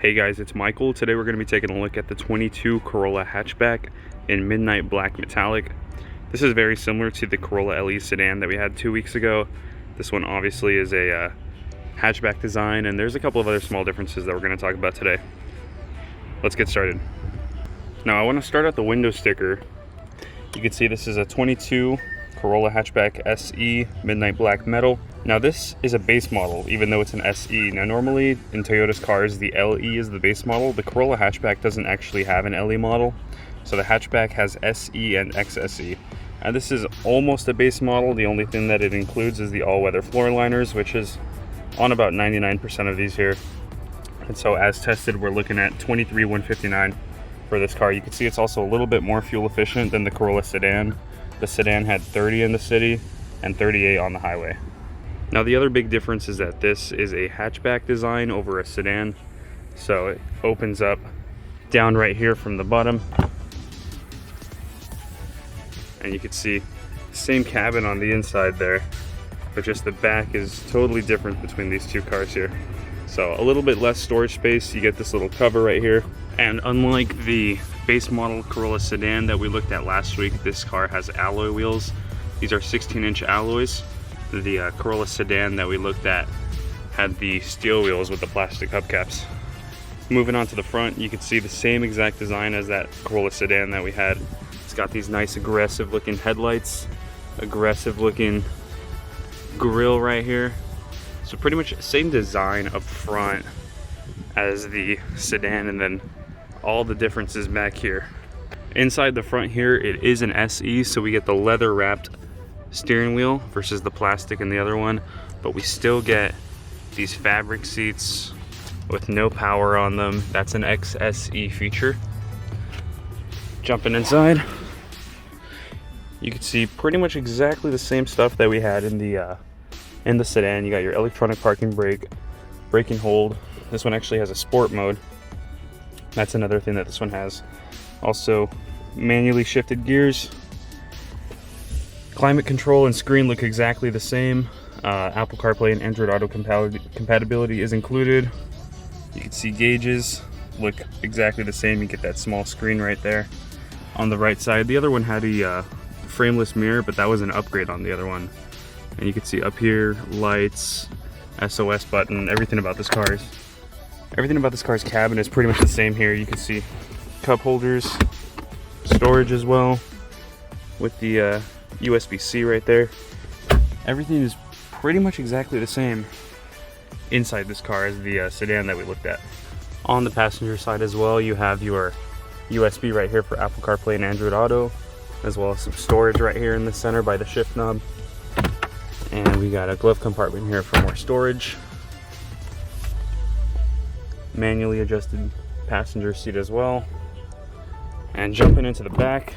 Hey guys, it's Michael. Today we're going to be taking a look at the 22 Corolla Hatchback in Midnight Black Metallic. This is very similar to the Corolla LE sedan that we had 2 weeks ago. This one obviously is a hatchback design, and there's a couple of other small differences that we're going to talk about today. Let's get started. Now I want to start at the window sticker. You can see this is a 22 Corolla Hatchback SE Midnight Black Metal. Now this is a base model, even though it's an SE. Now normally in Toyota's cars, the LE is the base model. The Corolla Hatchback doesn't actually have an LE model. So the hatchback has SE and XSE. And this is almost a base model. The only thing that it includes is the all-weather floor liners, which is on about 99% of these here. And so as tested, we're looking at 23,159 for this car. You can see it's also a little bit more fuel efficient than the Corolla sedan. The sedan had 30 in the city and 38 on the highway. Now the other big difference is that this is a hatchback design over a sedan. So it opens up down right here from the bottom. And you can see the same cabin on the inside there, but just the back is totally different between these two cars here. So a little bit less storage space. You get this little cover right here. And unlike the base model Corolla sedan that we looked at last week, this car has alloy wheels. These are 16-inch alloys. The Corolla sedan that we looked at had the steel wheels with the plastic hubcaps. Moving on to the front, you can see the same exact design as that Corolla sedan that we had. It's got these nice aggressive looking headlights, aggressive looking grille right here. So pretty much same design up front as the sedan, and then all the differences back here. Inside the front here, it is an SE, so we get the leather wrapped steering wheel versus the plastic in the other one, but we still get these fabric seats with no power on them. That's an XSE feature. Jumping inside, you can see pretty much exactly the same stuff that we had in the sedan. You got your electronic parking brake, brake and hold. This one actually has a sport mode. That's another thing that this one has. Also, manually shifted gears. Climate control and screen look exactly the same. Apple CarPlay and Android Auto compatibility is included. You can see gauges look exactly the same. You get that small screen right there on the right side. The other one had a frameless mirror, but that was an upgrade on the other one. And you can see up here, lights, SOS button, everything about this car's cabin is pretty much the same here. You can see cup holders, storage as well, with the USB-C right there. Everything is pretty much exactly the same inside this car as the sedan that we looked at. On the passenger side as well, you have your USB right here for Apple CarPlay and Android Auto, as well as some storage right here in the center by the shift knob. And we got a glove compartment here for more storage. Manually adjusted passenger seat as well. And jumping into the back,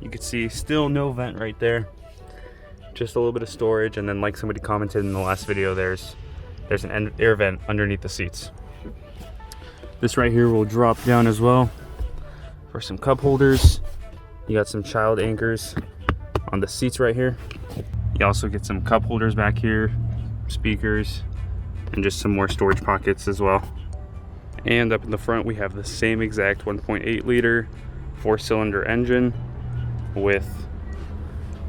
you can see still no vent right there, just a little bit of storage. And then, like somebody commented in the last video, there's an air vent underneath the seats. This right here will drop down as well for some cup holders. You got some child anchors on the seats right here. You also get some cup holders back here, speakers, and just some more storage pockets as well. And up in the front, we have the same exact 1.8 liter 4-cylinder engine with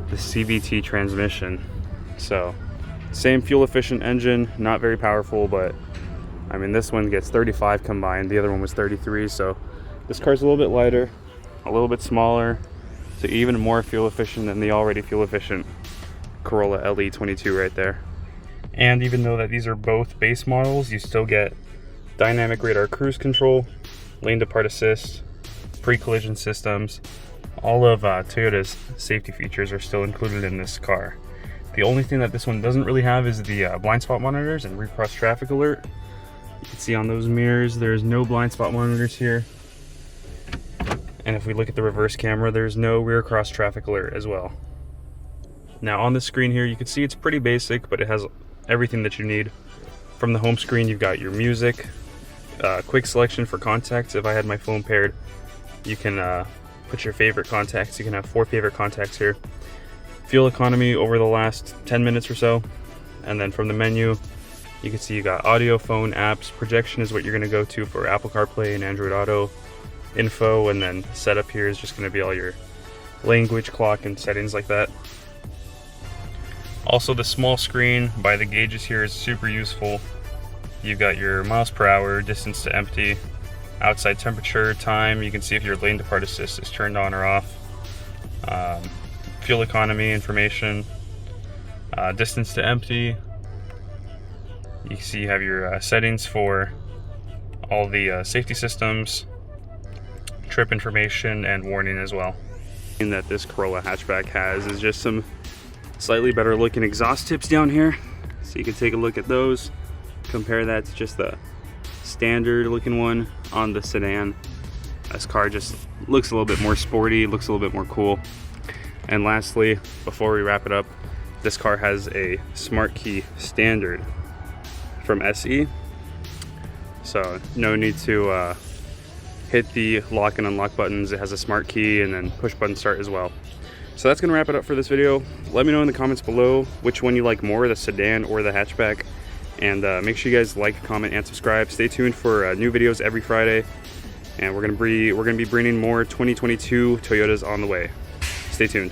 the CVT transmission. So same fuel efficient engine, not very powerful, but I mean, this one gets 35 combined. The other one was 33. So this car's a little bit lighter, a little bit smaller, so even more fuel efficient than the already fuel efficient Corolla LE 22 right there. And even though that these are both base models, you still get dynamic radar cruise control, lane depart assist, pre-collision systems. All of Toyota's safety features are still included in this car. The only thing that this one doesn't really have is the blind spot monitors and rear cross traffic alert. You can see on those mirrors, there's no blind spot monitors here. And if we look at the reverse camera, there's no rear cross traffic alert as well. Now on the screen here, you can see it's pretty basic, but it has everything that you need. From the home screen, you've got your music, quick selection for contacts. If I had my phone paired, you can put your favorite contacts. You can have 4 favorite contacts here. Fuel economy over the last 10 minutes or so. And then from the menu, You can see you got audio, phone, apps. Projection is what you're gonna go to for Apple CarPlay and Android Auto. Info, and then setup here is just gonna be all your language, clock, and settings like that. Also, the small screen by the gauges here is super useful. You've got your miles per hour, distance to empty, outside temperature, time. You can see if your lane depart assist is turned on or off. Fuel economy information, distance to empty. You can see you have your settings for all the safety systems, trip information, and warning as well. And that this Corolla hatchback has is just some slightly better looking exhaust tips down here. So you can take a look at those, compare that to just the standard looking one on the sedan. This car just looks a little bit more sporty, looks a little bit more cool. And lastly, before we wrap it up, this car has a smart key standard from SE. So no need to hit the lock and unlock buttons. It has a smart key and then push button start as well. So that's gonna wrap it up for this video. Let me know in the comments below which one you like more, the sedan or the hatchback. And make sure you guys like, comment, and subscribe. Stay tuned for new videos every Friday. And we're gonna be bringing more 2022 Toyotas on the way. Stay tuned.